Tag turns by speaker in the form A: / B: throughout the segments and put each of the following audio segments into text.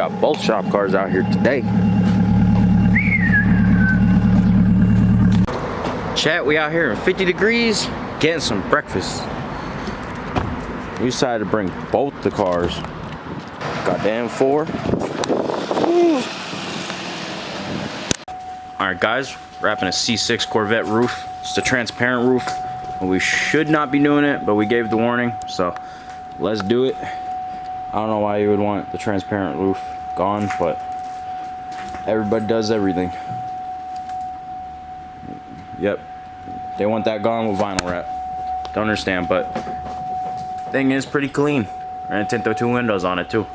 A: got both shop cars out here today. Chat, we out here in 50 degrees getting some breakfast. We decided to bring both the cars. Goddamn 4. Alright guys, wrapping a C6 Corvette roof. It's a transparent roof. We should not be doing it, but we gave the warning, so let's do it. I don't know why you would want the transparent roof gone, but everybody does everything. Yep, they want that gone with vinyl wrap. Don't understand, but thing is pretty clean. We're gonna tint the 2 windows on it too.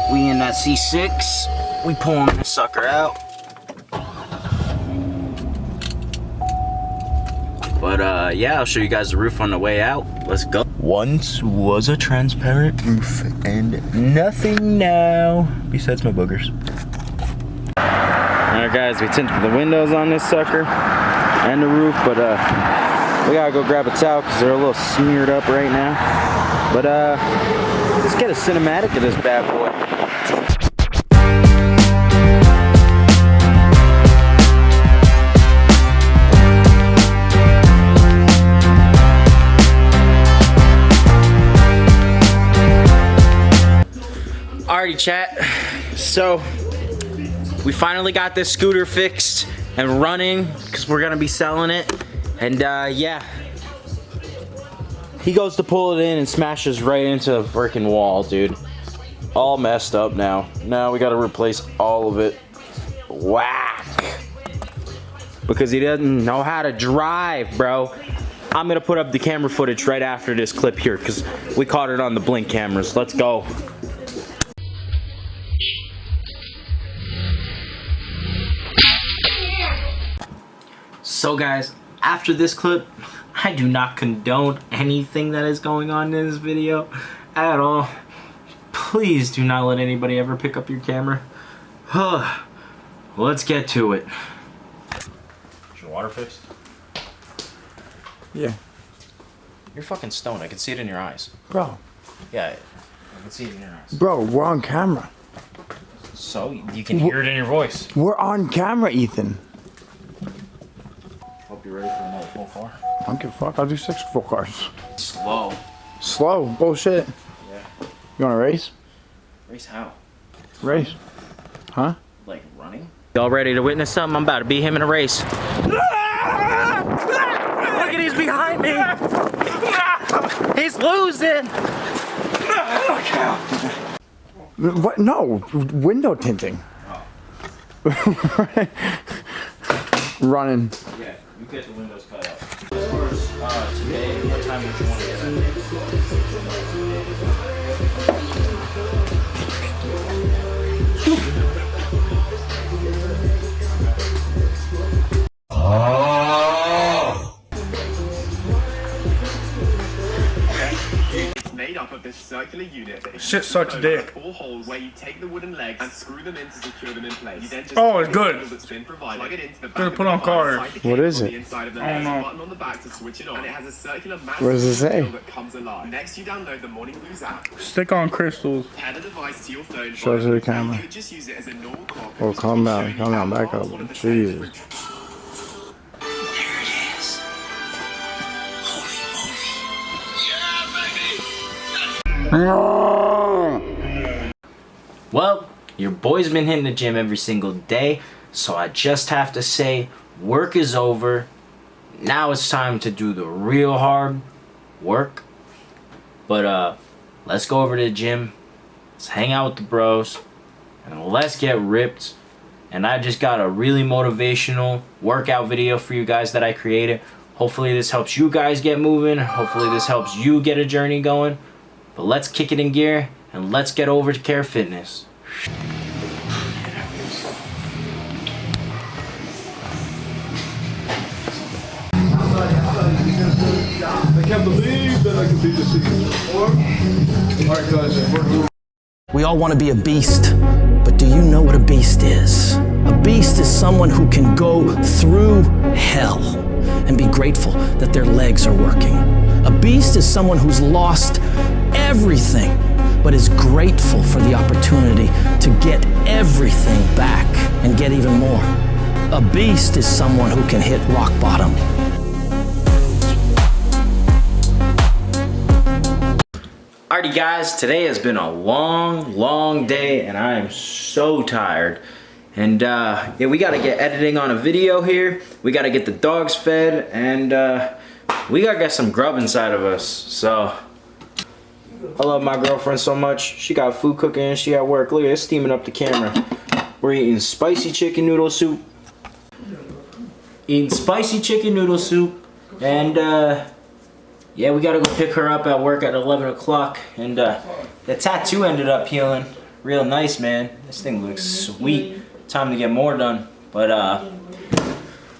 A: We in that C6, we pulling this sucker out. But yeah, I'll show you guys the roof on the way out. Let's go. Once was a transparent roof and nothing now besides my boogers. Alright guys, we tinted the windows on this sucker and the roof, but we gotta go grab a towel because they're a little smeared up right now. But let's get a cinematic of this bad boy. Alrighty chat, so we finally got this scooter fixed and running because we're gonna be selling it. And yeah, he goes to pull it in and smashes right into the freaking wall, dude. All messed up now. Now we gotta replace all of it. Whack! Because he doesn't know how to drive, bro. I'm gonna put up the camera footage right after this clip here because we caught it on the blink cameras. Let's go. So guys, after this clip, I do not condone anything that is going on in this video at all. Please do not let anybody ever pick up your camera. Let's get to it. Is your water fixed?
B: Yeah.
A: You're fucking stoned. I can see it in your eyes.
B: Bro.
A: Yeah, I can see it in your eyes.
B: Bro, we're on camera.
A: So, you can hear it in your voice.
B: We're on camera, Ethan.
A: Hope you're ready for another full car.
B: I don't give a fuck. I'll do 6 full cars.
A: Slow.
B: Slow? Bullshit.
A: Yeah.
B: You want to race?
A: Race how?
B: Race. Huh?
A: Like running? Y'all ready to witness something? I'm about to beat him in a race. Look at he's behind me. He's losing.
B: What? No. Window tinting.
A: Oh.
B: Running.
A: Yeah, you get the windows cut out. Today, what time would you want to get
C: Up of this circular unit.
D: Shit sucks dick.
C: 4 holes where you take the wooden legs and screw them in to secure them in place. You then just
D: it's good.
C: That's been provided. Plug it into the back
D: Gonna put on cars.
B: What is it?
C: I don't know. Button on the back to switch it on. And it has a circular mass
B: What does it say?
C: that comes alive. Next, you download the Morning Blues app.
D: Stick on crystals.
C: Pair the device to your phone.
B: Show it to the camera.
C: You could just use it as a normal clock.
B: Oh, calm down. Calm down. Back up. Jesus.
A: Well, your boy's been hitting the gym every single day, so I just have to say, work is over. Now it's time to do the real hard work. But let's go over to the gym, let's hang out with the bros, and let's get ripped. And I just got a really motivational workout video for you guys that I created. Hopefully this helps you guys get moving. Hopefully this helps you get a journey going. But let's kick it in gear and let's get over to Care Fitness.
E: can't believe that I can beat the city. All right, guys,
F: We all want to be a beast, but do you know what a beast is? A beast is someone who can go through hell and be grateful that their legs are working. A beast is someone who's lost everything, but is grateful for the opportunity to get everything back and get even more. A beast is someone who can hit rock bottom.
A: Alrighty guys, today has been a long day and I am so tired. And yeah, we gotta get editing on a video here. We gotta get the dogs fed and we gotta get some grub inside of us. So, I love my girlfriend so much. She got food cooking and she at work. Look at it, steaming up the camera. We're eating spicy chicken noodle soup. And yeah, we gotta go pick her up at work at 11 o'clock. And the tattoo ended up healing real nice, man. This thing looks sweet. Time to get more done. But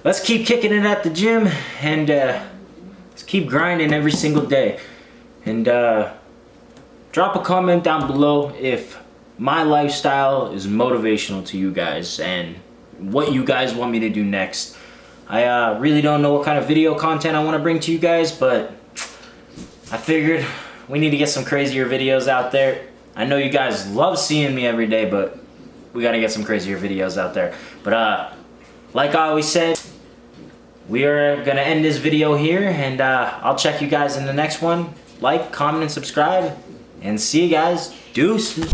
A: let's keep kicking it at the gym and let's keep grinding every single day. And drop a comment down below if my lifestyle is motivational to you guys and what you guys want me to do next. I really don't know what kind of video content I want to bring to you guys, but I figured we need to get some crazier videos out there. I know you guys love seeing me every day, but we gotta get some crazier videos out there. But like I always said, we are gonna end this video here, and I'll check you guys in the next one. Like, comment, and subscribe, and see you guys. Deuces.